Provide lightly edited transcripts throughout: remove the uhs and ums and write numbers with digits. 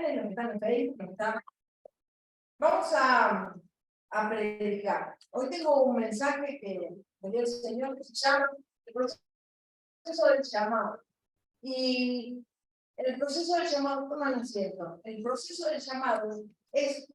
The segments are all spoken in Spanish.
ustedes, los que están en Facebook, los que están... Vamos a predicar. Hoy tengo un mensaje que me dio el Señor que se llama el proceso del llamado. Y el proceso del llamado, toman asiento. El proceso del llamado es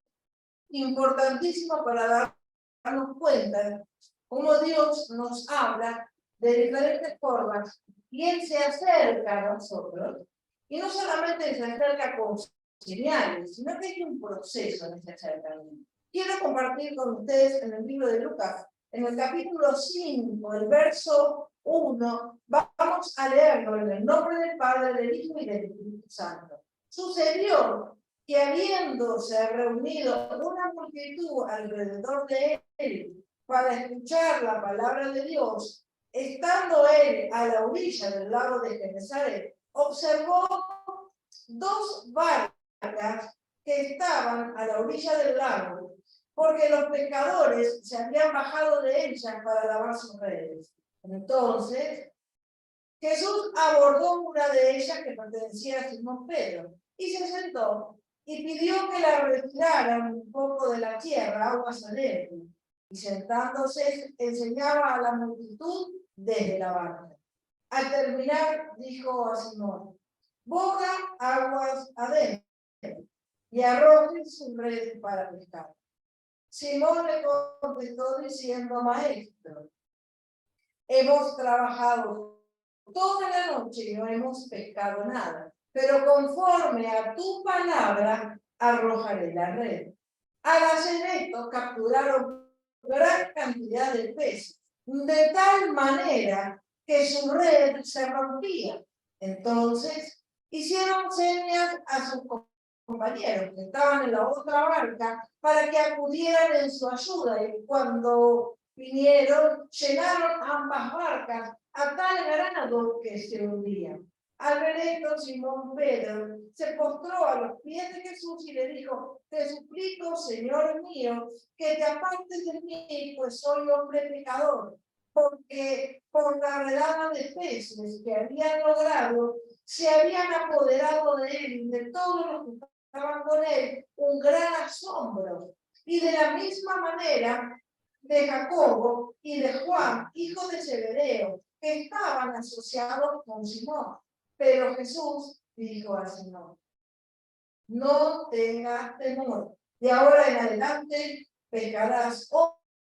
importantísimo para darnos cuenta cómo Dios nos habla de diferentes formas y Él se acerca a nosotros y no solamente se acerca con señales, sino que hay un proceso en ese acercamiento. Quiero compartir con ustedes en el libro de Lucas, en el capítulo 5, el verso 1, vamos a leerlo en el nombre del Padre, del Hijo y del Espíritu Santo. Sucedió que habiéndose reunido una multitud alrededor de él para escuchar la palabra de Dios, estando él a la orilla del lago de Genesaret, observó dos barcas que estaban a la orilla del lago, porque los pescadores se habían bajado de ellas para lavar sus redes. Entonces, Jesús abordó una de ellas que pertenecía a Simón Pedro y se sentó y pidió que la retiraran un poco de la tierra, aguas adentro, y sentándose enseñaba a la multitud desde la barca. Al terminar, dijo a Simón: boga aguas adentro y arrojen su red para pescar. Simón le contestó diciendo: Maestro, hemos trabajado toda la noche y no hemos pescado nada, pero conforme a tu palabra arrojaré la red. Al hacer esto capturaron gran cantidad de peces, de tal manera que su red se rompía. Entonces hicieron señas a sus compañeros que estaban en la otra barca para que acudieran en su ayuda, y cuando vinieron, llenaron ambas barcas a tal grado que se hundían. Al ver esto, Simón Pedro se postró a los pies de Jesús y le dijo: te suplico, Señor mío, que te apartes de mí, pues soy hombre pecador. Porque por la redada de peces que habían logrado, se habían apoderado de él y de todos los que estaban con él un gran asombro. Y de la misma manera de Jacobo y de Juan, hijo de Zebedeo, que estaban asociados con Simón. Pero Jesús dijo al Señor: no tengas temor, de ahora en adelante pescarás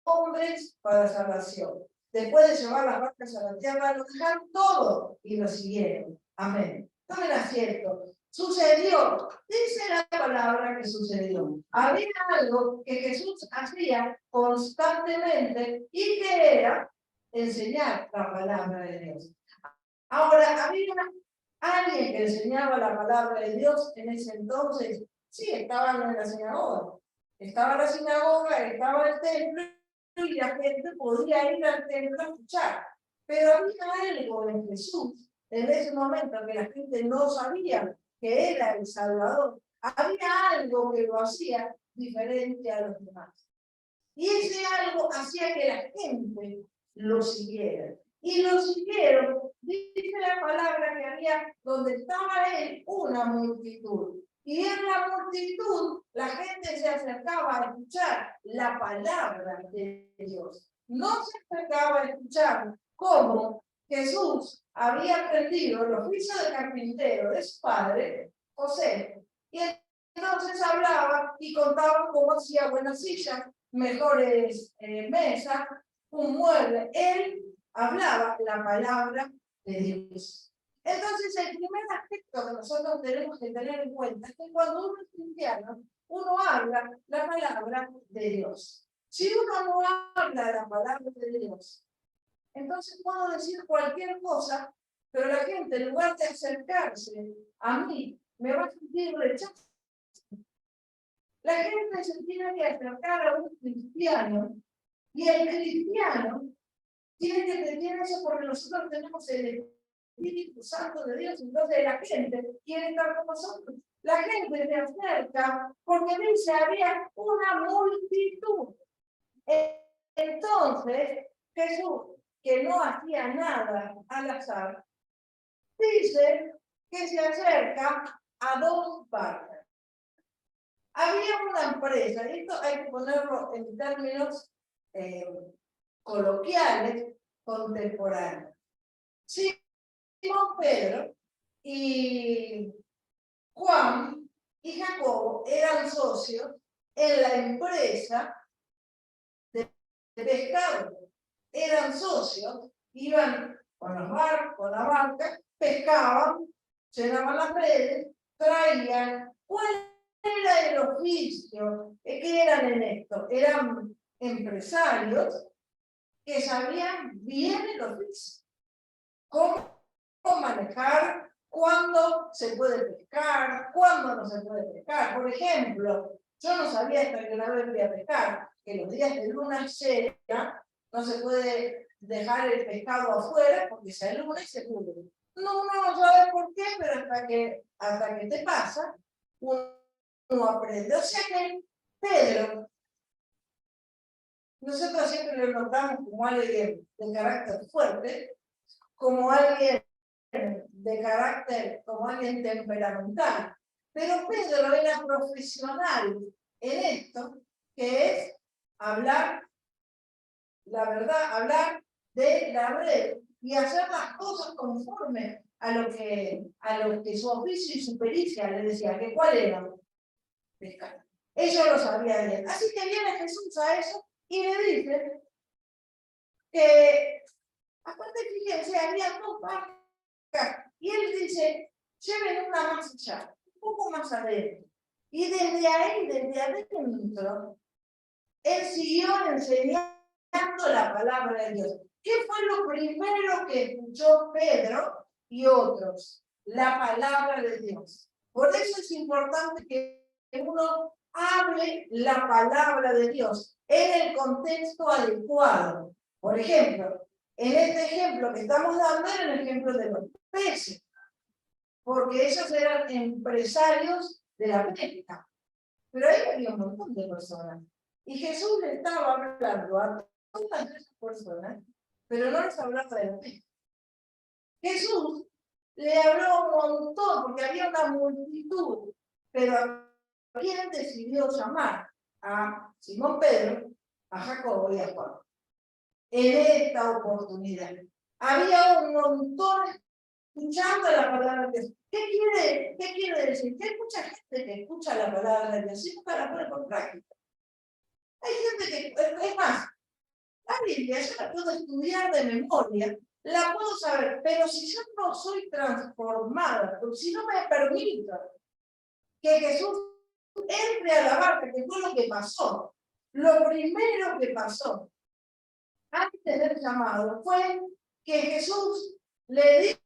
hombres para salvación. Después de llevar las barcas a la tierra, lo dejaron todo y lo siguieron. Amén. Tomen asiento. Sucedió, dice la palabra que sucedió. Había algo que Jesús hacía constantemente y que era enseñar la palabra de Dios. Ahora, había alguien que enseñaba la palabra de Dios en ese entonces. Sí, estaban en la sinagoga. Estaba la sinagoga, estaba el templo y la gente podía ir al templo a escuchar. Pero había algo en Jesús en ese momento que la gente no sabía que era el Salvador. Había algo que lo hacía diferente a los demás. Y ese algo hacía que la gente lo siguiera. Y lo siguieron, dice la palabra que había, donde estaba él, una multitud. Y en la multitud, la gente se acercaba a escuchar la palabra de Dios. No se acercaba a escuchar cómo Jesús había aprendido el oficio de carpintero de su padre, José. Y entonces hablaba y contaba cómo hacía buenas sillas, mejores mesas, un mueble. Él hablaba la palabra de Dios. Entonces, el primer aspecto que nosotros tenemos que tener en cuenta es que cuando uno es cristiano, uno habla la palabra de Dios. Si uno no habla la palabra de Dios, entonces puedo decir cualquier cosa, pero la gente, en lugar de acercarse a mí, me va a sentir rechazo. La gente se tiene que acercar a un cristiano, y el cristiano tiene que tener eso porque nosotros tenemos el Espíritu Santo de Dios. Entonces la gente quiere estar con nosotros. La gente se acerca porque dice: había una multitud. Entonces Jesús, que no hacía nada al azar, dice que se acerca a dos barcas. había una empresa, y esto hay que ponerlo en términos coloquiales, contemporáneos. Simón Pedro y Juan y Jacobo eran socios en la empresa de pescado. Eran socios, iban con los barcos, con la barca, pescaban, llenaban las redes, traían. ¿Cuál era el oficio? ¿Qué eran en esto? Eran empresarios que sabían bien el oficio. ¿Cómo manejar? ¿Cuándo se puede pescar? ¿Cuándo no se puede pescar? Por ejemplo, yo no sabía hasta que una vez fui a pescar que los días de luna llena no se puede dejar el pescado afuera porque se aluna y se pudre. No sabes por qué, pero hasta que te pasa, uno aprende. O sea que Pedro, nosotros siempre lo notamos como alguien de carácter fuerte, como alguien de carácter, como alguien temperamental. Pero Pedro era profesional en esto, que es hablar la verdad, hablar de la red y hacer las cosas conforme a lo que su oficio y su pericia le decía, que cuál era pescar. Ellos lo sabían bien. Así que viene Jesús a eso y le dice que, aparte, fíjense, había dos barcas y él dice, lleven una más allá, un poco más adentro. Y desde ahí, desde adentro, él siguió enseñando la palabra de Dios. ¿Qué fue lo primero que escuchó Pedro y otros? La palabra de Dios. Por eso es importante que uno hable la palabra de Dios en el contexto adecuado. Por ejemplo, en este ejemplo que estamos dando era el ejemplo de los peces, porque ellos eran empresarios de la pesca. Pero ahí había un montón de personas. Y Jesús le estaba hablando a todas esas personas, pero no les hablaba de la fe. Jesús le habló un montón, porque había una multitud, pero ¿a quién decidió llamar? A Simón Pedro, a Jacobo y a Juan. En esta oportunidad. Había un montón escuchando la palabra de Dios. ¿Qué quiere decir? Que hay mucha gente que escucha la palabra de Dios y nunca la pone por práctica. Hay gente que, es más, la Biblia yo la puedo estudiar de memoria, la puedo saber, pero si yo no soy transformada, si no me permito que Jesús entre a la barca, que fue lo que pasó, lo primero que pasó antes del llamado fue que Jesús le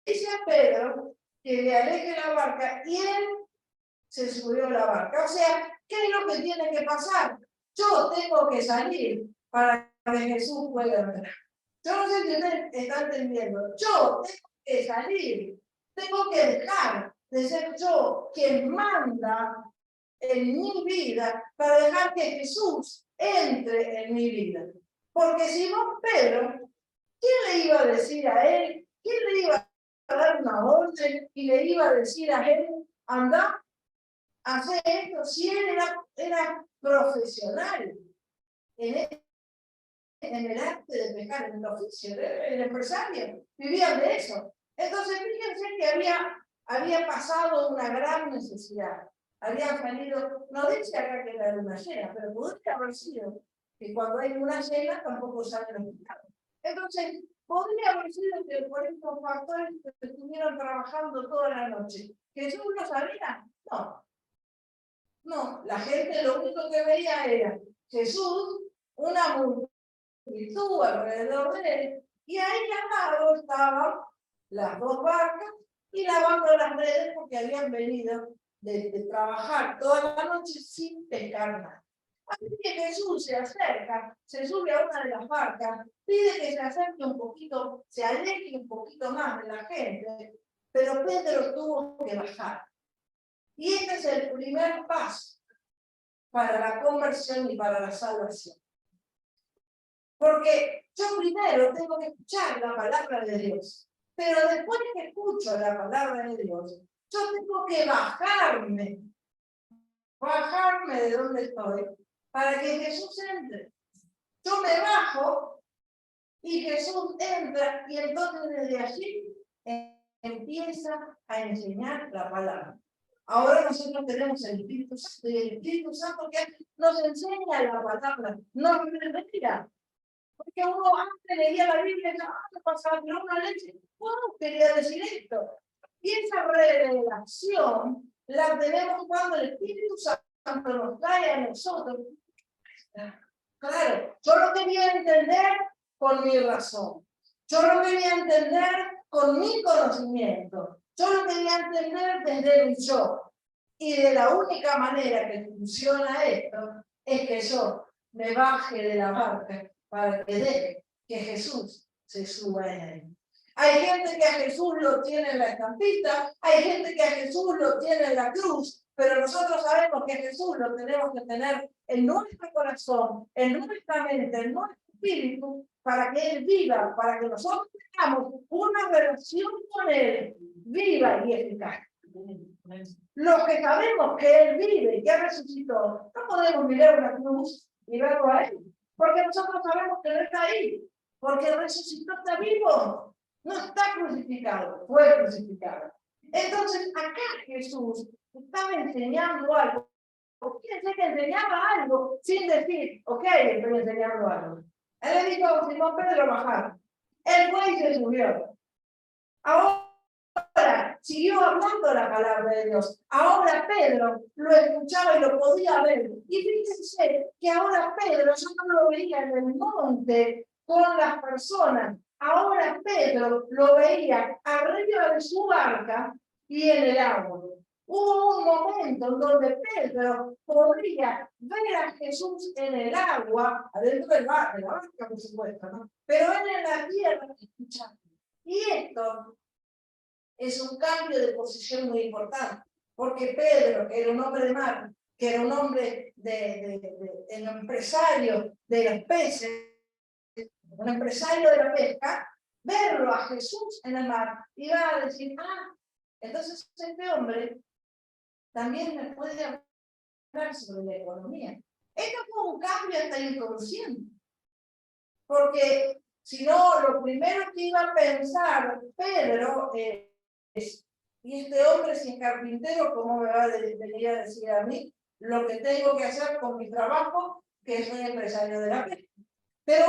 dice a Pedro que le aleje la barca y él se subió a la barca. O sea, ¿qué es lo que tiene que pasar? Yo tengo que salir para que Jesús pueda entrar. Yo no sé si usted está entendiendo. Yo tengo que salir, tengo que dejar de ser yo quien manda en mi vida para dejar que Jesús entre en mi vida. Porque si no, Pedro, ¿quién le iba a decir a él? ¿Quién le iba a dar una orden y le iba a decir a él, anda, hacer esto? Si él era profesional en el arte de pescar, en el oficio, el empresario, vivía de eso. Entonces, fíjense que había pasado una gran necesidad. Habían salido, no dice acá que era luna llena, pero podría haber sido que cuando hay luna llena tampoco salen los pescados. Entonces, podría haber sido que por estos factores estuvieron trabajando toda la noche. ¿Jesús lo sabía? No. No, la gente lo único que veía era Jesús, una multitud alrededor de él, y ahí al lado estaban las dos barcas y lavando las redes porque habían venido de trabajar toda la noche sin pescar nada. Así que Jesús se acerca, se sube a una de las barcas, pide que se acerque un poquito, se aleje un poquito más de la gente, pero Pedro tuvo que bajar. Y este es el primer paso para la conversión y para la salvación. Porque yo primero tengo que escuchar la palabra de Dios, pero después que escucho la palabra de Dios, yo tengo que bajarme bajarme de donde estoy para que Jesús entre. Yo me bajo y Jesús entra y entonces desde allí empieza a enseñar la palabra. Ahora nosotros tenemos el Espíritu Santo y el Espíritu Santo que nos enseña la palabra, nos revela. Porque uno antes leía la Biblia y no pasaba por una leche, quería decir esto. Y esa revelación la tenemos cuando el Espíritu Santo nos trae a nosotros. Claro, yo lo quería entender con mi razón. Yo lo quería entender con mi conocimiento. Yo lo quería entender desde mi yo. Y de la única manera que funciona esto es que yo me baje de la barca para que deje que Jesús se suba en él. Hay gente que a Jesús lo tiene en la estampita, hay gente que a Jesús lo tiene en la cruz, pero nosotros sabemos que Jesús lo tenemos que tener en nuestro corazón, en nuestra mente, en nuestro espíritu, para que Él viva, para que nosotros tengamos una relación con Él viva y eficaz. Los que sabemos que Él vive y que resucitó, no podemos mirar una cruz y verlo a Él, porque nosotros sabemos que no está ahí, porque resucitó, está vivo, no está crucificado, fue crucificado. Entonces, acá Jesús estaba enseñando algo, o fíjense que enseñaba algo sin decir, ok, estoy enseñando algo. Él le dijo a Simón Pedro bajar. Él fue y se subió. Ahora siguió hablando la palabra de Dios. Ahora Pedro lo escuchaba y lo podía ver. Y fíjense que ahora Pedro ya no lo veía en el monte con las personas. Ahora Pedro lo veía arriba de su barca y en el agua. Hubo un momento en donde Pedro podría ver a Jesús en el agua, adentro de la barca, por supuesto, ¿no? Pero él en la tierra escuchando. Y esto es un cambio de posición muy importante, porque Pedro, que era un hombre de mar, que era un hombre el empresario de los peces, un empresario de la pesca, verlo a Jesús en el mar, iba a decir, entonces este hombre también me puede hablar sobre la economía. Esto fue un cambio hasta inconsciente, porque si no, lo primero que iba a pensar Pedro es, y este hombre, si es carpintero, ¿cómo me va a venir a decir a mí lo que tengo que hacer con mi trabajo, que soy empresario de la pesca? Pero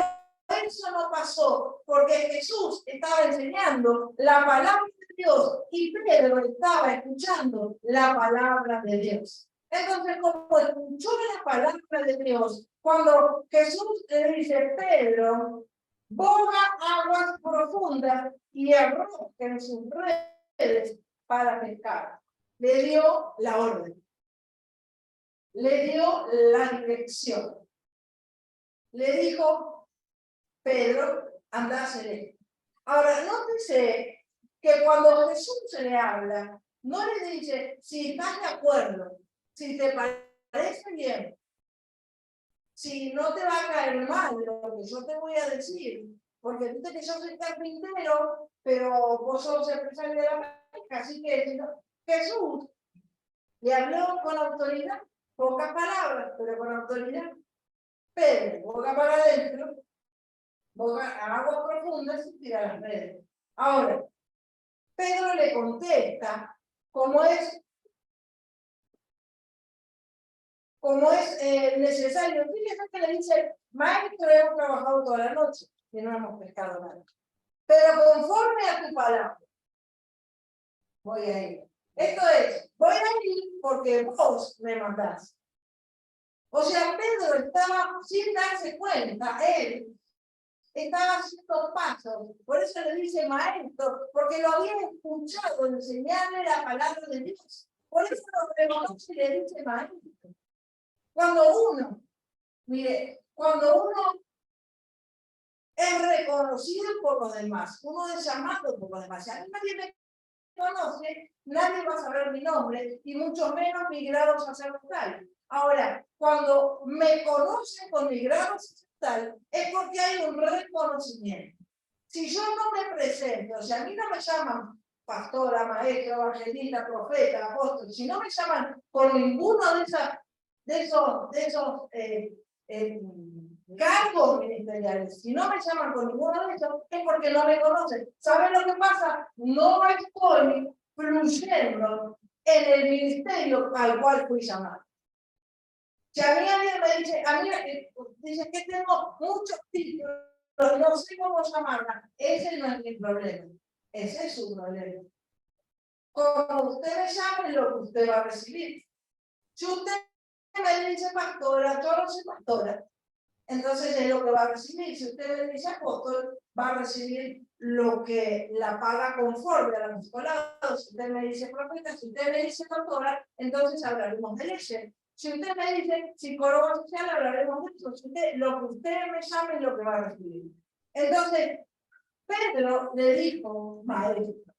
eso no pasó, porque Jesús estaba enseñando la palabra de Dios y Pedro estaba escuchando la palabra de Dios. Entonces, como escuchó la palabra de Dios, cuando Jesús le dice, Pedro, boga aguas profundas y arrojen sus redes para pescar, le dio la orden, le dio la dirección, le dijo, Pedro, anda a hacer esto. Ahora, nótese que cuando Jesús se le habla, no le dice, si estás de acuerdo, si te parece bien, si no te va a caer mal lo que yo te voy a decir, porque dice que yo soy carpintero, pero vos sos empresario de la pesca, así que Jesús le habló con autoridad, pocas palabras, pero con autoridad. Pedro, boca para adentro, a aguas profundas y tira las redes. Ahora, Pedro le contesta cómo es necesario. Fíjense que le dice, maestro, hemos trabajado toda la noche y no hemos pescado nada. Pero conforme a tu palabra, voy a ir. Esto es, voy a ir porque vos me mandás. O sea, Pedro estaba, sin darse cuenta, él estaba haciendo pasos, por eso le dice maestro, porque lo había escuchado enseñarle la palabra de Dios. Por eso lo reconoce y le dice maestro. Cuando uno es reconocido por los demás, uno es llamado por los demás. Si a mí nadie me conoce, nadie va a saber mi nombre, y mucho menos mi grado sacerdotal. Ahora, cuando me conocen con mi grado sacerdotal, es porque hay un reconocimiento. Si yo no me presento, si a mí no me llaman pastora, maestro, evangelista, profeta, apóstol, si no me llaman por ninguno de esos cargos ministeriales, si no me llaman por ninguno de esos, es porque no me conocen. ¿Saben lo que pasa? No estoy fluyendo en el ministerio al cual fui llamado. Si a mí alguien me dice, dice que tengo muchos títulos, no sé cómo llamarla, ese no es mi problema, ese es su problema. Como usted me llame, lo que usted va a recibir. Si usted me dice pastora, yo no soy pastora, entonces es lo que va a recibir. Si usted me dice apóstol, va a recibir lo que la paga conforme al apostolado. Si usted me dice profeta, si usted me dice doctora, entonces hablaremos de leyes. Si usted me dice psicólogo social, hablaremos de eso. Si usted, lo que usted me llame es lo que va a recibir. Entonces, Pedro le dijo, maestro.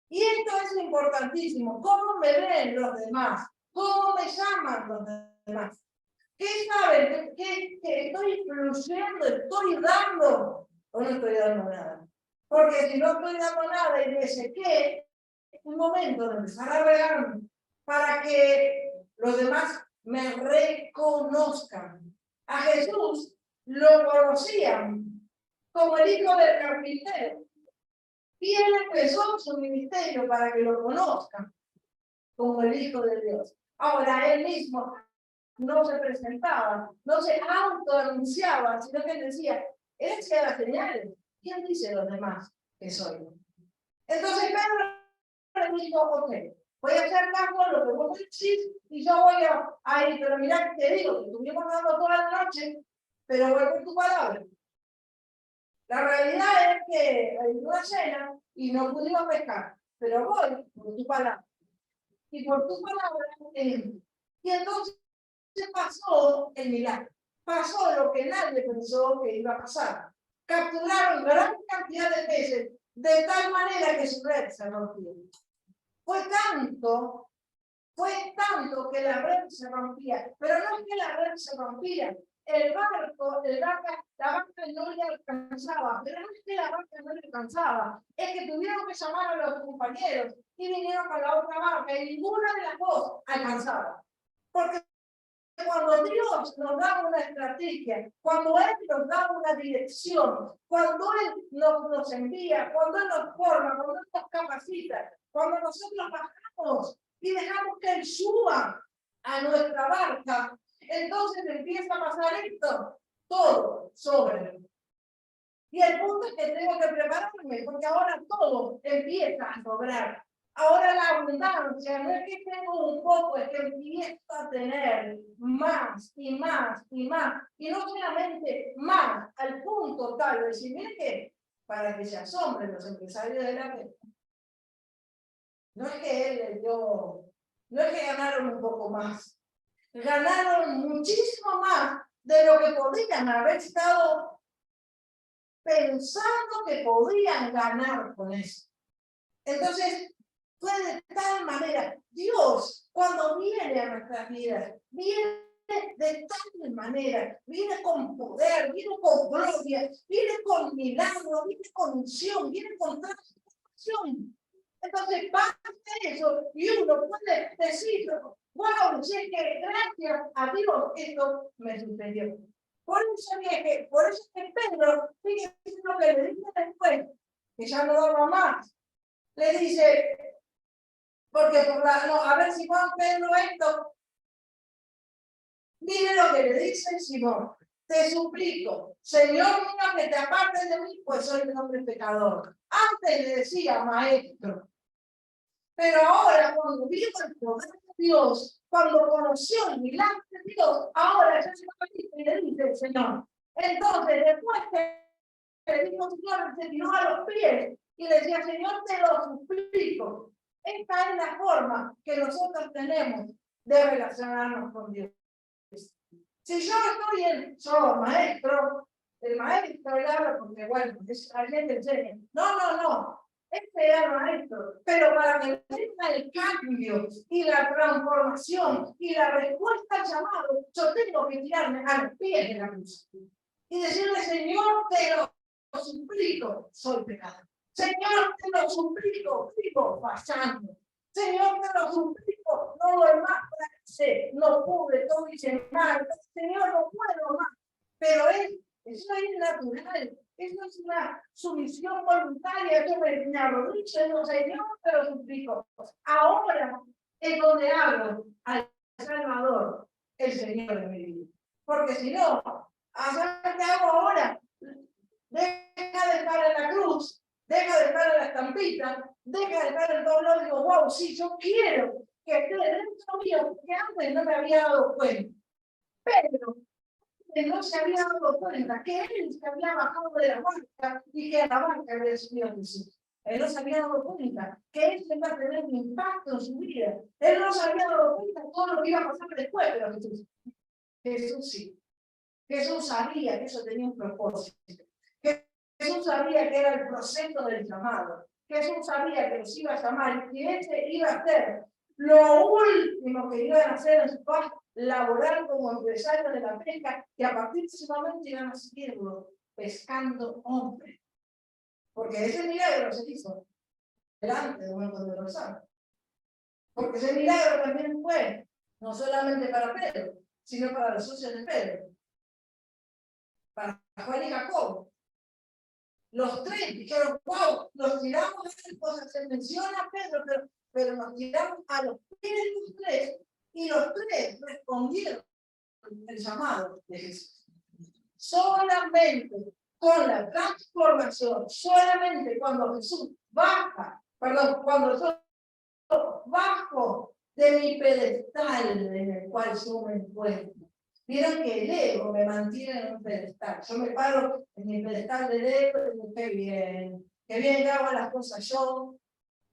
Y esto es importantísimo. ¿Cómo me ven los demás? ¿Cómo me llaman los demás? ¿Qué saben? ¿Que estoy fluyendo? ¿Estoy dando? ¿O no estoy dando nada? Porque si no estoy dando nada y me sequé, es un momento de empezar a regarme para que los demás me reconozcan. A Jesús lo conocían como el hijo del carpintero. Y él empezó su ministerio para que lo conozcan como el Hijo de Dios. Ahora, él mismo no se presentaba, no se autoanunciaba, sino que decía, él se da señales. ¿Quién dice los demás que soy yo? Entonces Pedro le dijo, ok, voy a hacer caso a lo que vos decís y yo voy a ir, pero mirá que te digo, que estuvimos dando toda la noche, pero voy por tu palabra. La realidad es que hay una cena y no pudimos pescar, pero voy por tu palabra. Y por tu palabra, y entonces pasó el milagro. Pasó lo que nadie pensó que iba a pasar. Capturaron gran cantidad de peces, de tal manera que su red se rompió. Fue tanto que la red se rompía. Pero no es que la red se rompía. La barca no le alcanzaba, pero no es que la barca no le alcanzaba, es que tuvieron que llamar a los compañeros y vinieron con la otra barca y ninguna de las dos alcanzaba. Porque cuando Dios nos da una estrategia, cuando Él nos da una dirección, cuando Él nos envía, cuando Él nos forma, cuando Él nos capacita, cuando nosotros bajamos y dejamos que Él suba a nuestra barca, entonces empieza a pasar esto, todo sobre Él. Y el punto es que tengo que prepararme, porque ahora todo empieza a sobrar. Ahora la abundancia no es que tengo un poco, es que empiezo a tener más y más y más. Y no solamente más, al punto tal de decir, mire que para que se asombren los empresarios de la pesca, no es que él les dio, no es que ganaron un poco más, ganaron muchísimo más de lo que podían haber estado pensando que podían ganar con eso. Entonces, fue de tal manera, Dios, cuando viene a nuestras vidas, viene de tal manera, viene con poder, viene con gloria, viene con milagro, viene con unción, viene con transformación. Entonces pasa eso y uno puede decir, wow, si es que gracias a Dios esto me sucedió. Por eso es que Pedro, fíjense lo que le dice después, que ya no daba más. Le dice, porque a ver si Juan Pedro esto, mire lo que le dice Simón, te suplico, Señor mío, que te apartes de mí, pues soy un hombre pecador. Antes le decía maestro, pero ahora cuando vio el poder de Dios, cuando conoció el milagro de Dios, ahora ya se va y le dice Señor. Entonces, después que le dijo Señor, se tiró a los pies y le decía, Señor, te lo suplico. Esta es la forma que nosotros tenemos de relacionarnos con Dios. Si yo estoy yo, maestro, el maestro le habla porque, bueno, alguien te enseña. No. Este era maestro. Pero para que tenga el cambio y la transformación y la respuesta al llamado, yo tengo que tirarme a los pies de la cruz. Y decirle, Señor, te lo suplico, soy pecador. Señor, te lo suplico, sigo fallando. Señor, te lo suplico, no doy más para que se, no pude, todo hice mal. Señor, no puedo más. Pero eso es natural, eso es una sumisión voluntaria. Yo me arrodillo y digo, Señor, te lo suplico. Ahora es donde hablo al Salvador, el Señor de mi vida. Porque si no, ¿qué hago ahora? Deja de estar en la cruz, deja de estar en la estampita, deja de estar en todo lado y digo, wow, sí, yo quiero que esté dentro mío, porque antes no me había dado cuenta. Pero no se había dado cuenta que él se había bajado de la barca y que la barca había subido a Jesús. Él no se había dado cuenta que él iba a tener un impacto en su vida. Él no se había dado cuenta de todo lo que iba a pasar después, pero Jesús sí. Jesús sabía que eso tenía un propósito. Jesús sabía que era el proceso del llamado. Jesús sabía que los iba a llamar y que ese iba a ser lo último que iban a hacer en su paz, laborar como empresarios de la pesca, y a partir de ese momento iban a seguirlo pescando hombres. Porque ese milagro se hizo delante de un montón de personas. Porque ese milagro también fue no solamente para Pedro, sino para los socios de Pedro, para Juan y Jacobo. Los tres dijeron, wow, nos tiramos a esas cosas, se menciona Pedro, pero nos tiramos a los pies de los tres, y los tres respondieron el llamado de Jesús. Solamente con la transformación, solamente cuando Jesús cuando yo bajo de mi pedestal en el cual yo me encuentro. Vieron que el ego me mantiene en un pedestal. Yo me paro en mi pedestal del ego y digo, qué bien que hago las cosas yo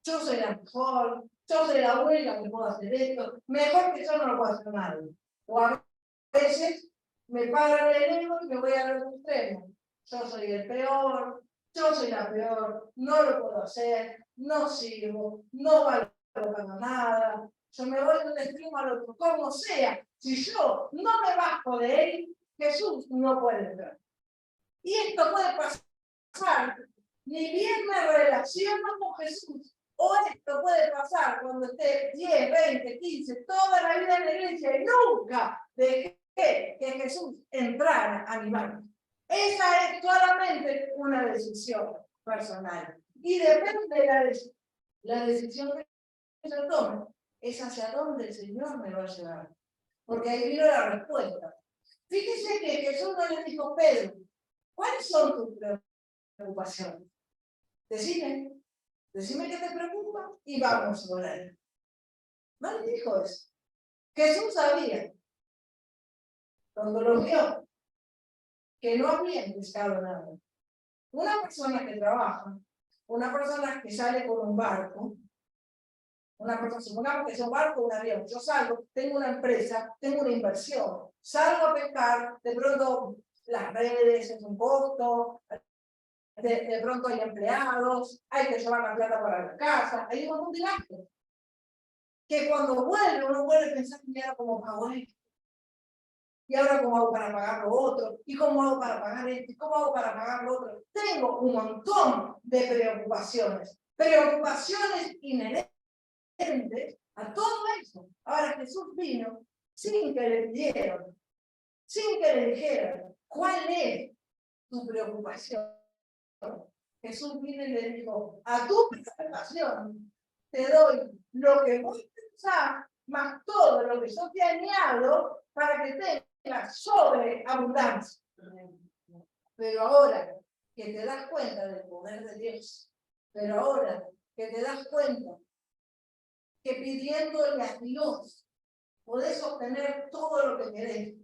soy la mejor, yo soy la única que puedo hacer esto, mejor que yo no lo puedo hacer nadie. O a veces me paro en el ego y me voy al otro extremo. Yo soy el peor, yo soy la peor, no lo puedo hacer, no sirvo, no valgo para nada. Yo me voy de un extremo al otro, como sea. Si yo no me bajo de él, Jesús no puede entrar. Y esto puede pasar, ni bien me relaciono con Jesús, o esto puede pasar cuando esté 10, 20, 15, toda la vida en la iglesia y nunca dejé que Jesús entrara a mi barco. Esa es solamente una decisión personal. Y depende de la decisión que yo tome, es hacia dónde el Señor me va a llevar. Porque ahí vino la respuesta. Fíjese que Jesús no le dijo, Pedro, ¿cuáles son tus preocupaciones? Decime qué te preocupa y vamos a orar. No le dijo eso. Jesús sabía, cuando lo vio, que no había pescado nada. Una persona que trabaja, una persona que sale con un barco, una persona, supongamos que es un barco o un avión, yo salgo, tengo una empresa, tengo una inversión, salgo a pescar, de pronto las redes es un costo, de pronto hay empleados, hay que llevar la plata para la casa, hay un montón de gastos. Que cuando vuelve, uno puede pensar que ya como pago esto. Y ahora cómo hago para pagar lo otro, y cómo hago para pagar esto, y cómo hago para pagar lo otro. Tengo un montón de preocupaciones inherentes a todo eso. Ahora Jesús vino sin que le pidieran, sin que le dijeran, ¿cuál es tu preocupación? Jesús vino y le dijo, a tu preocupación te doy lo que vos pensás, más todo lo que yo te añado para que tengas sobreabundancia. Pero ahora que te das cuenta del poder de Dios, pero ahora que te das cuenta que pidiéndole a Dios podés obtener todo lo que querés,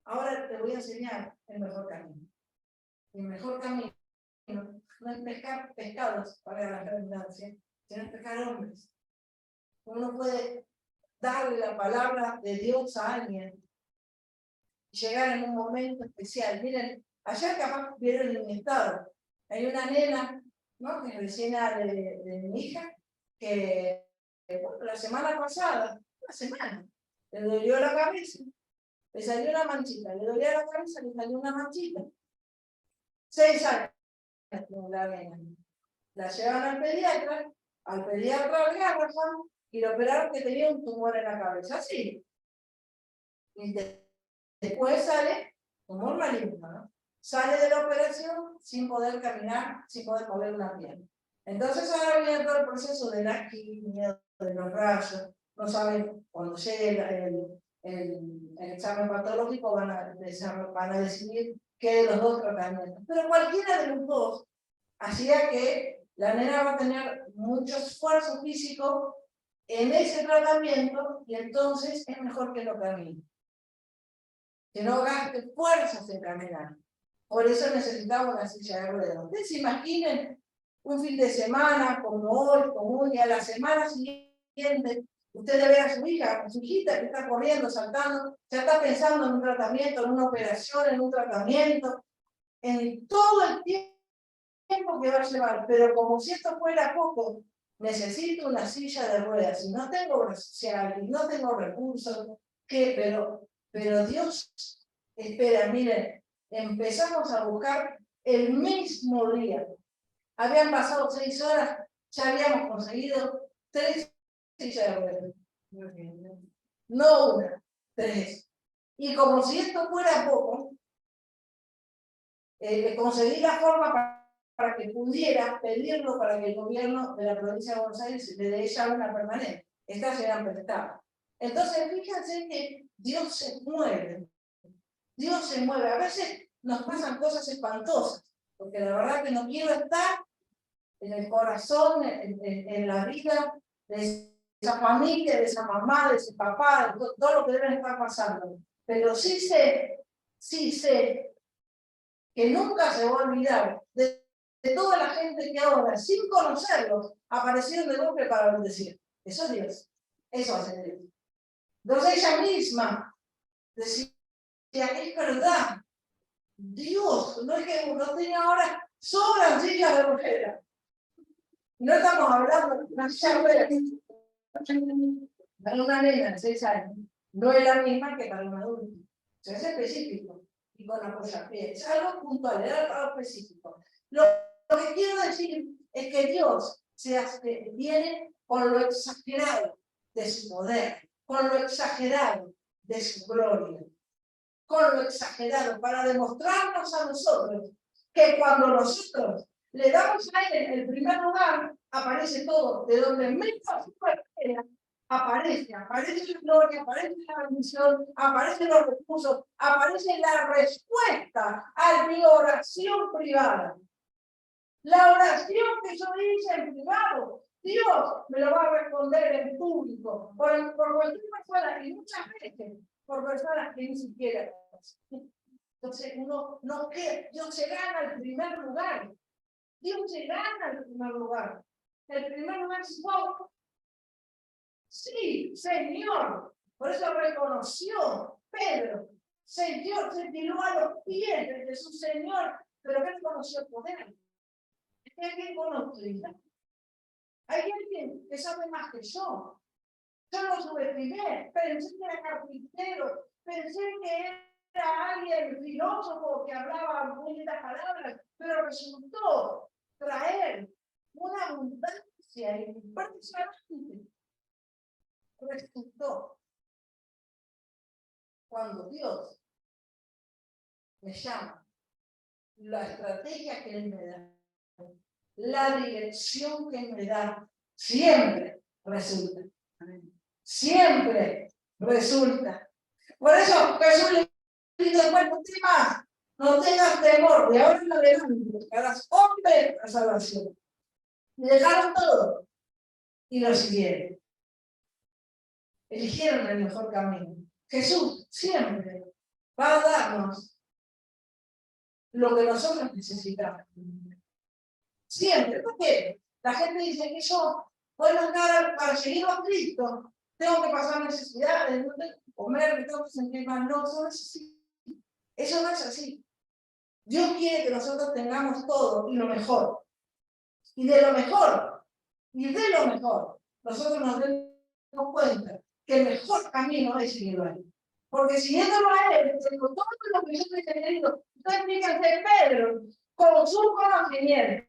ahora te voy a enseñar el mejor camino. El mejor camino no es pescar pescados, para la redundancia, sino es pescar hombres. Uno puede darle la palabra de Dios a alguien y llegar en un momento especial. Miren, ayer capaz vieron en mi estado, hay una nena, ¿no?, que es vecina de mi hija, que bueno, la semana pasada, le dolió la cabeza, le salió una manchita, le dolía la cabeza, le salió una manchita. 6 años la nena. La llevan al pediatra le agarran y lo operaron que tenía un tumor en la cabeza, sí. Y después sale tumor maligno, ¿no? Sale de la operación sin poder caminar, sin poder mover una pierna. Entonces ahora viene todo el proceso de la quimio, de los rayos, no saben, cuando llegue el examen patológico van a decidir qué de los dos tratamientos. Pero cualquiera de los dos hacía que la nena va a tener mucho esfuerzo físico en ese tratamiento y entonces es mejor que no camine. Que no gaste fuerzas en caminar. Por eso necesitamos una silla de ruedas. Ustedes se imaginen un fin de semana como hoy, común, y a la semana siguiente, usted le ve a su hija, a su hijita que está corriendo, saltando, ya está pensando en un tratamiento, en una operación, en un tratamiento, en todo el tiempo que va a llevar. Pero como si esto fuera poco, necesito una silla de ruedas. Si no tengo obra social y no tengo recursos, ¿qué? Pero Dios espera, miren, empezamos a buscar el mismo día. Habían pasado 6 horas, ya habíamos conseguido 3 sillas de ruedas. No una, 3. Y como si esto fuera poco, conseguí la forma para que pudiera pedirlo para que el gobierno de la provincia de Buenos Aires le dé ella una permanente. Estas eran prestadas. Entonces, fíjense que Dios se mueve. Dios se mueve. A veces nos pasan cosas espantosas, porque la verdad que no quiero estar en el corazón, en la vida de esa familia, de esa mamá, de ese papá, de todo lo que deben estar pasando. Pero sí sé que nunca se va a olvidar de toda la gente que ahora, sin conocerlos, aparecieron de golpe para bendecir. Eso es Dios. Eso hace Dios. Entonces ella misma decía, es verdad, Dios, no es que uno tenga ahora sobran sillas de ruedas. No estamos hablando de una silla de ruedas. Para una nena de 6 años, no es la misma que para un adulto. O sea, es específico. Y con apoyapié. Es algo puntual, es algo específico. Lo que quiero decir es que Dios viene con lo exagerado de su poder, con lo exagerado de su gloria, con lo exagerado, para demostrarnos a nosotros que cuando nosotros le damos a él el primer lugar, aparece todo, de donde menos aparece la gloria, aparece la bendición, aparecen los recursos, aparece la respuesta a mi oración privada. La oración que yo hice en privado, Dios me lo va a responder en público, por cualquier persona, y muchas veces por personas que ni siquiera. Entonces, Dios se gana el primer lugar. Dios se gana el primer lugar. El primer lugar es wow. Sí, Señor. Por eso reconoció Pedro. Señor, se tiró a los pies de Jesús, Señor, pero él conoció el poder. Hay alguien con autoridad. Hay alguien que sabe más que yo. Yo lo subestimé, pensé que era carpintero, pensé que era alguien filósofo que hablaba bonitas palabras, pero resultó traer una abundancia impresionante. Resultó cuando Dios me llama, la estrategia que Él me da, la dirección que me da, siempre resulta. Siempre resulta. Por eso Jesús le dice, bueno, ¿qué más? No tengas temor, de ahora en adelante buscarás hombre a salvación. Y dejaron todo y lo siguieron. Eligieron el mejor camino. Jesús siempre va a darnos lo que nosotros necesitamos. Siempre. ¿Por qué? La gente dice que yo, bueno, para seguir a Cristo, tengo que pasar necesidades, no tengo que comer, me tengo que sentir mal. No, eso no es así. Eso no es así. Dios quiere que nosotros tengamos todo y lo mejor. Y de lo mejor, nosotros nos demos cuenta que el mejor camino es seguirlo a Él. Porque siguiéndolo a Él, con todo lo que yo estoy teniendo, ustedes fíjense, Pedro, con su conocimiento,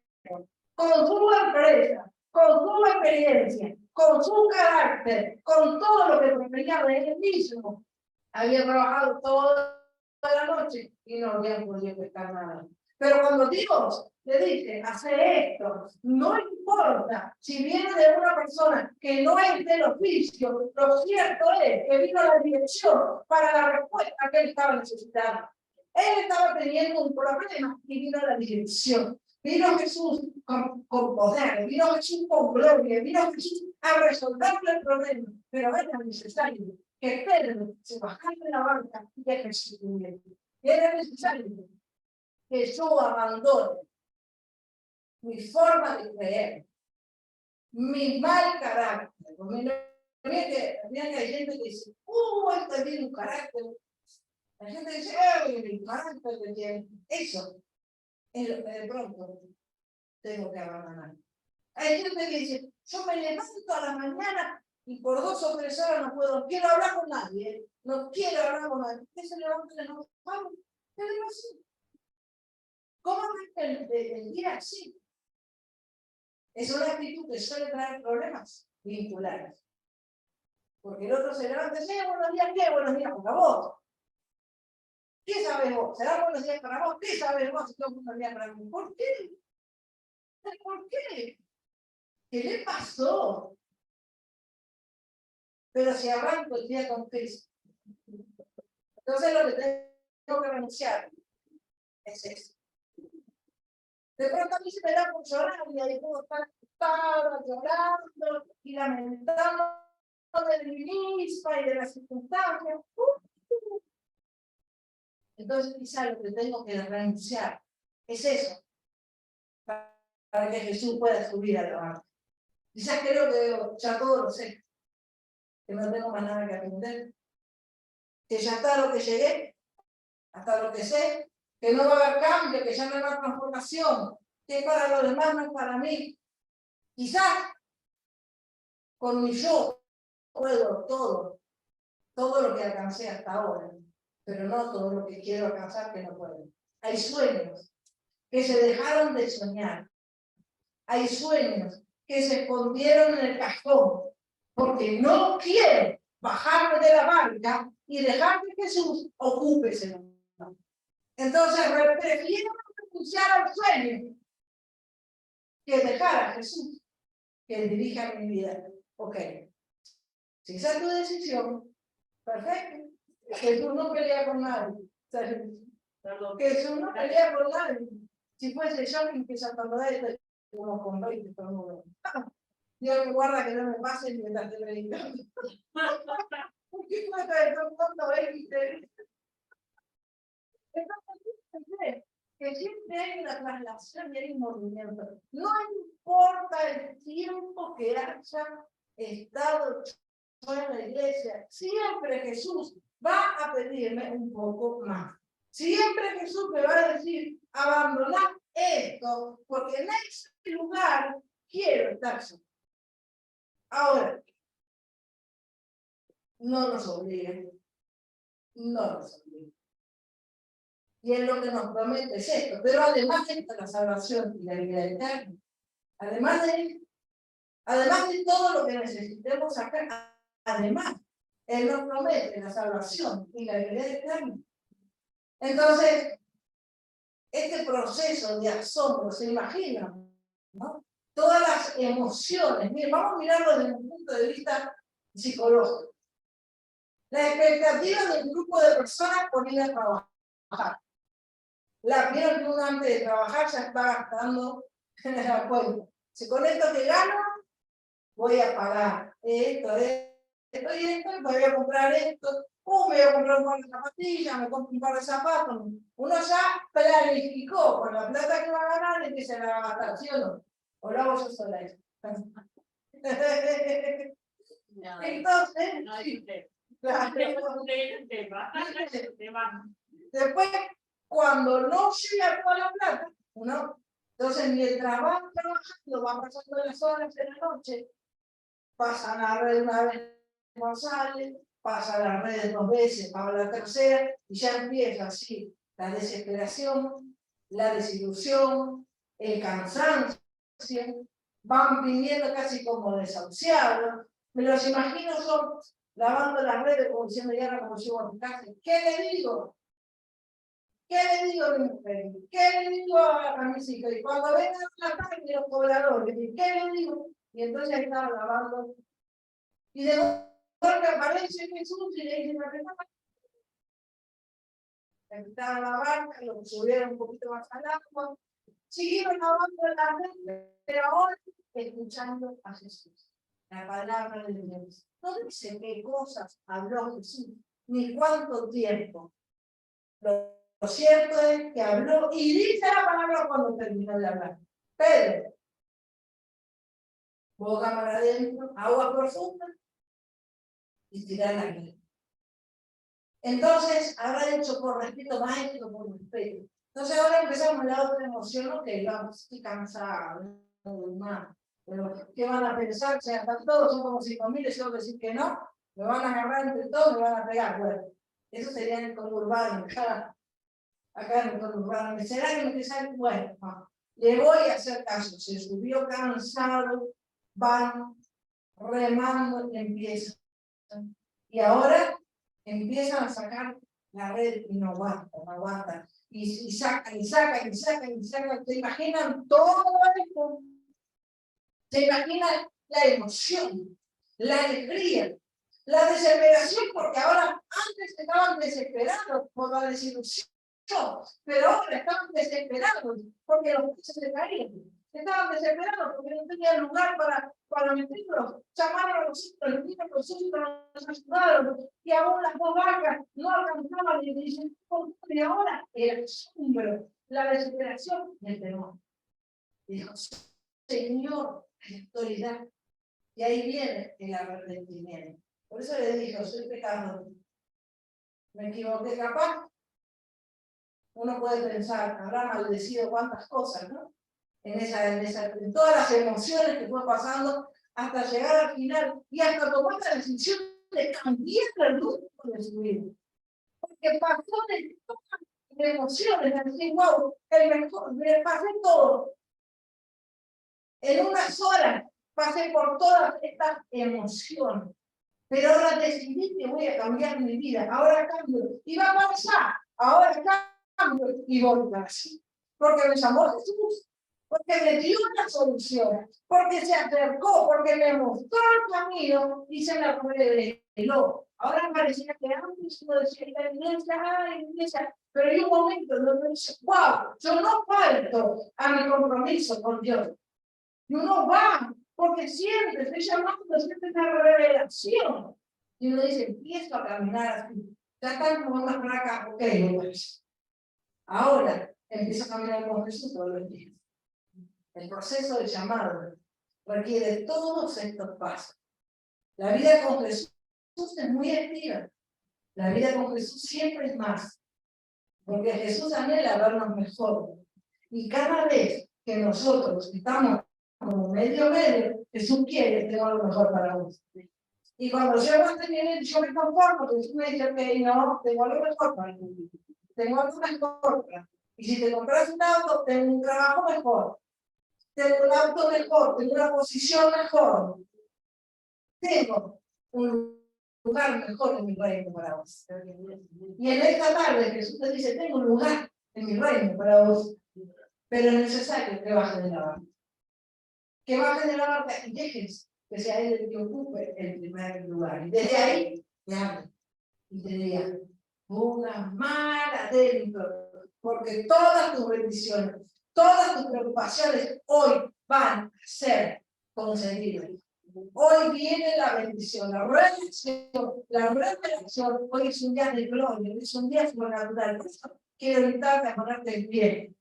con su empresa, con su experiencia, con su carácter, con todo lo que provenía de él mismo. Había trabajado toda la noche y no había podido pescar nada. Pero cuando Dios le dice, hace esto, no importa si viene de una persona que no es del oficio, lo cierto es que vino la dirección para la respuesta que él estaba necesitando. Él estaba teniendo un problema y vino la dirección. Vino Jesús con poder, vino Jesús con gloria, vino Jesús a resolverle el problema, pero era necesario que Pedro se bajara de la barca y que Jesús viniera. Era necesario que yo abandone mi forma de creer, mi mal carácter. Hay gente que dice, este tiene un carácter. La gente dice, mi carácter que tiene. Eso, de pronto, tengo que abandonar. Hay gente que dice, yo me levanto a la mañana y por 2 o 3 horas no puedo, quiero hablar con nadie, no quiero hablar con nadie. ¿Qué se levanta de nuevo? ¿Qué le va así? ¿Cómo es el día así? Es una actitud que suele traer problemas vinculares. Porque el otro se levanta y dice, buenos días, ¿qué? Buenos días para vos. ¿Qué sabes vos? ¿Será buenos días para vos? ¿Qué sabes vos? Buenos días para mí. ¿Por qué? ¿Por qué? ¿Qué le pasó? Pero si arranco el día con Cristo. Entonces lo que tengo que renunciar es eso. De pronto a mí se me da por llorar y ahí puedo estar llorando y lamentando de mí misma y de las circunstancias. Entonces quizá lo que tengo que renunciar es eso, para que Jesús pueda subir a la barca. Quizás creo que ya todo lo sé, que no tengo más nada que aprender, que ya está lo que llegué, hasta lo que sé, que no va a haber cambio, que ya no va a haber transformación, que para los demás no es para mí. Quizás con mi yo puedo todo lo que alcancé hasta ahora, pero no todo lo que quiero alcanzar que no puedo. Hay sueños que se dejaron de soñar. Hay sueños que se escondieron en el cajón, porque no quiero bajarme de la barca y dejar que Jesús ocupe ese lugar. Entonces, prefiero renunciar al sueño que dejar a Jesús que dirija mi vida. Ok, si esa es tu decisión, perfecto. Jesús no pelea con nadie. Jesús no pelea con nadie. Si fuese yo que empieza a perder esto, como con 20 todo el mundo. Dios me guarda que no me pase mientras te predicando. ¿Por qué cuesta de todo mundo viste? Entonces, que siempre hay una traslación y hay un movimiento. No importa el tiempo que haya estado yo en la iglesia, siempre Jesús va a pedirme un poco más. Siempre Jesús me va a decir, abandonar esto, porque en ese lugar quiero estar solo. Ahora, no nos obliguen. No nos obliguen. Y es lo que nos promete es esto. Pero además de la salvación y la vida eterna, además de todo lo que necesitemos acá, además, Él nos promete la salvación y la vida eterna. Entonces, este proceso de asombro, ¿se imaginan? ¿No? Todas las emociones. Miren, vamos a mirarlo desde un punto de vista psicológico. La expectativa del grupo de personas por ir a trabajar. La vieron que uno antes de trabajar ya está gastando en la cuenta. Si con esto que gano, voy a pagar esto y esto, me voy a comprar esto, me voy a comprar un par de zapatillas, me compro un par de zapatos. Uno ya planificó con la plata que va a ganar y que se la va a gastar, ¿sí o no? O lo hago yo sola eso. Entonces, no hay después, cuando no llega toda la plata, uno, entonces mientras van trabajando, van pasando las horas de la noche, pasan a la red una vez González, pasa a la red 2 veces, para la tercera, y ya empieza así la desesperación, la desilusión, el cansancio, van viniendo casi como desahuciados. Me los imagino yo lavando las redes como diciendo, ya ahora como llego a mi casa. ¿Qué le digo? ¿Qué le digo a mi mujer? ¿Qué le digo a mis hijos? Y cuando vengan a la tarde los cobradores, ¿qué le digo? Y entonces estaba lavando. Y de golpe aparece Jesús y le dice, empezaron a lavar, lo subieron un poquito más al agua, siguieron lavando la red, pero ahora escuchando a Jesús. La palabra de Dios. No dice qué cosas habló Jesús, ni cuánto tiempo. Lo cierto es que habló y dice la palabra cuando terminó de hablar. Pedro, boca para adentro, agua profunda y tirar la red. Entonces, habrá dicho por respeto, maestro, por respeto. Entonces, ahora empezamos la otra emoción, ok, vamos, estoy cansado, no, pero ¿qué van a pensar? Si están todos, son como 5.000, y tengo que decir que no, me van a agarrar entre todos, me van a pegar. Bueno, eso sería en el conurbano, acá en el conurbano. ¿Será que me sale? Bueno, no. Le voy a hacer caso. Se subió cansado, van remando y empiezan. Y ahora empiezan a sacar la red y no aguantan. Y sacan, y sacan, y sacan, y sacan. ¿Se imaginan todo esto? ¿Se imaginan la emoción, la alegría, la desesperación? Porque ahora, antes estaban desesperados por la desilusión, pero ahora estaban desesperados porque los peces se caían. Estaban desesperados porque no tenían lugar para meterlos. Llamaron a los otros, los ayudaron, y aún las dos vacas no alcanzaban y dicen, y ahora el asombro, la desesperación y el temor. Dijo, Señor, la autoridad. Y ahí viene el arrepentimiento. Por eso le dijo, soy pecador. Me equivoqué, capaz. Uno puede pensar, habrá maldecido cuántas cosas, ¿no? En todas las emociones que fue pasando hasta llegar al final y hasta tomar la decisión de cambiar el rumbo de su vida. Porque pasó de todas las emociones, de decir, wow, el mejor, me pasé todo. En unas horas pasé por todas estas emociones. Pero ahora decidí que voy a cambiar mi vida. Ahora cambio. Y va a pasar. Ahora cambio y voy a así. Porque me llamó Jesús. Porque me dio una solución. Porque se acercó. Porque me mostró el camino y se me reveló. Ahora parecía que antes uno decía, la iglesia, pero hay un momento donde dice, wow, yo no falto a mi compromiso con Dios. Y uno va, porque siempre estoy llamando, siempre una revelación. Y uno dice, empiezo a caminar así. Ya están como unas placas, ok, pues. Ahora empiezo a caminar con Jesús todos los días. El proceso de llamado requiere todos estos pasos. La vida con Jesús es muy activa. La vida con Jesús siempre es más. Porque Jesús anhela vernos mejor. Y cada vez que nosotros estamos como medio, Jesús quiere tener lo mejor para vos. Y cuando yo yo me conformo, porque Jesús me dice, ok, no, tengo lo mejor para ti. Tengo algo mejor para ti. Y si te compras un auto, tengo un trabajo mejor. Tengo un auto mejor, tengo una posición mejor. Tengo un lugar mejor en mi reino para vos. Y en esta tarde Jesús te dice, tengo un lugar en mi reino para vos. Pero es necesario que bajes de la barca. Que bajes de la barca y dejes que sea él el que ocupe el primer lugar. Y desde ahí te habla y te diga, una mar adentro, porque todas tus bendiciones, todas tus preocupaciones hoy van a ser concedidas. Hoy viene la bendición, la revelación. Hoy es un día de gloria, es un día sobrenatural. Por eso quiero invitarte a ponerte en pie.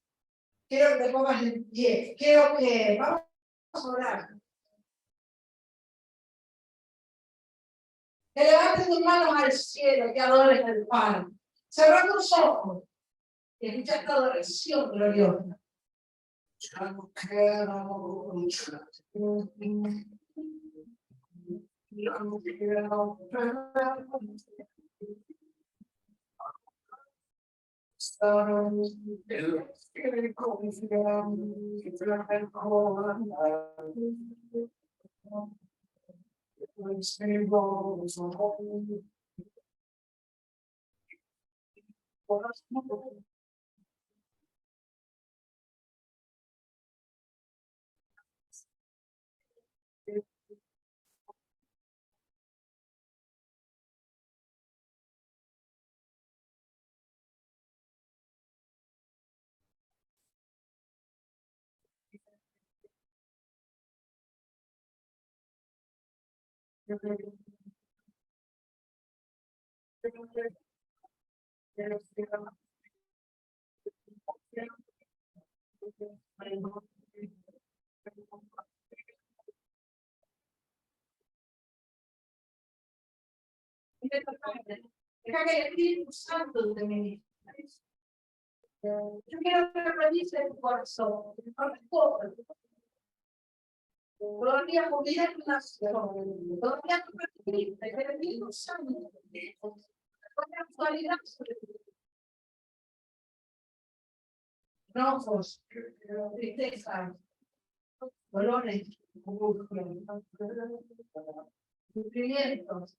Quiero que te pongas en pie. Quiero que vamos a orar. Que levantes tus manos al cielo, que adores al Padre. Cerra tus ojos y escucha esta adoración gloriosa. Deja que el Espíritu Santo te ministre. Yo quiero que revise tu corazón, todavía movida tu nación, todavía tú permitiste que el Espíritu Santo ponga actualidad sobre ti. Enojos, tristeza, dolores, sufrimientos.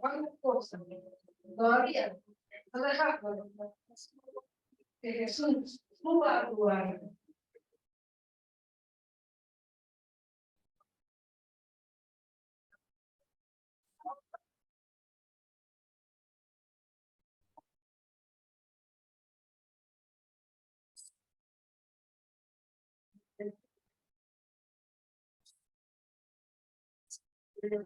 ¿Cuántas cosas todavía no dejamos que Jesús suba a tu alma? Quiero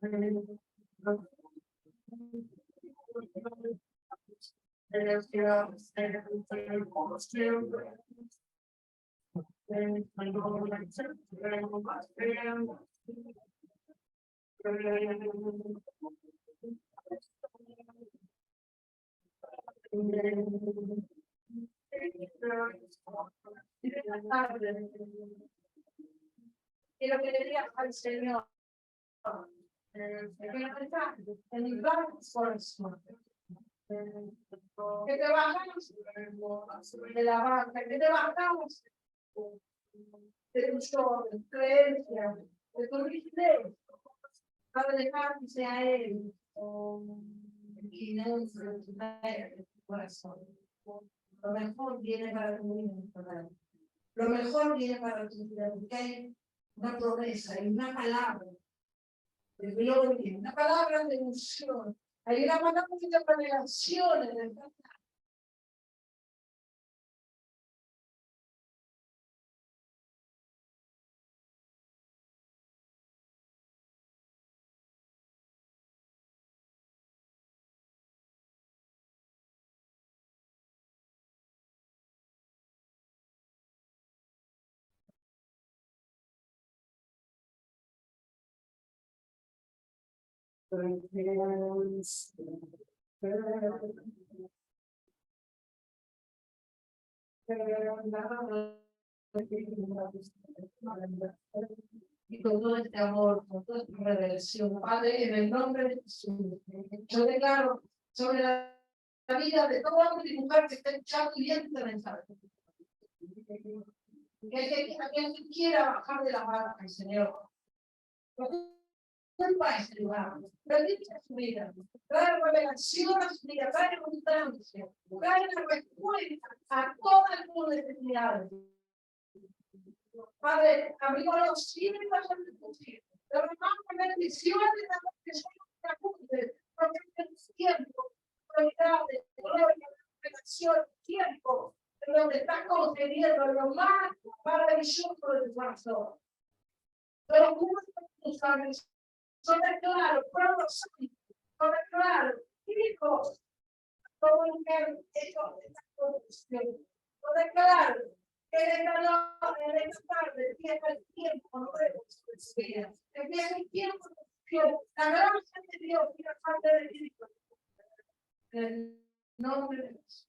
que le digas al Señor en mi plan esfuerzo que te bajamos de la barca, que te bajamos de tu show, de tu creencia, de tu rigidez, para dejar que sea Él quien entre en tu mente, en tu corazón. Lo mejor viene para tu vida, lo mejor viene para tu vida, porque hay una promesa, hay una palabra de gloria, una palabra de unción, hay una palabra de revelación en el pasado. Y con todo este amor, con toda esta revelación, Padre, en el nombre de Jesús, yo declaro sobre la vida de todo hombre y mujer que está escuchando y viendo este mensaje. Que aquel que quiera bajar de la barca, Señor, culpa a ese lugar, bendice su vida, trae revelación a su vida, trae abundancia, trae la respuesta a todas tus necesidades. Padre, abrimos los cielos de tu cielo, derramamos bendiciones de la bendición, porque es tiempo, prioridades, gloria, revelación, tiempo, donde estás concediendo lo más maravilloso de tu corazón. Pero tú sabes, son declaro, pueblos son declaro, hijos, todo lo que han hecho esta producción. Son declaro que en esta tarde empieza el tiempo nuevo de su vida. Empieza el tiempo de Dios. La gracia de Dios y la parte de Cristo. En el nombre de Jesús.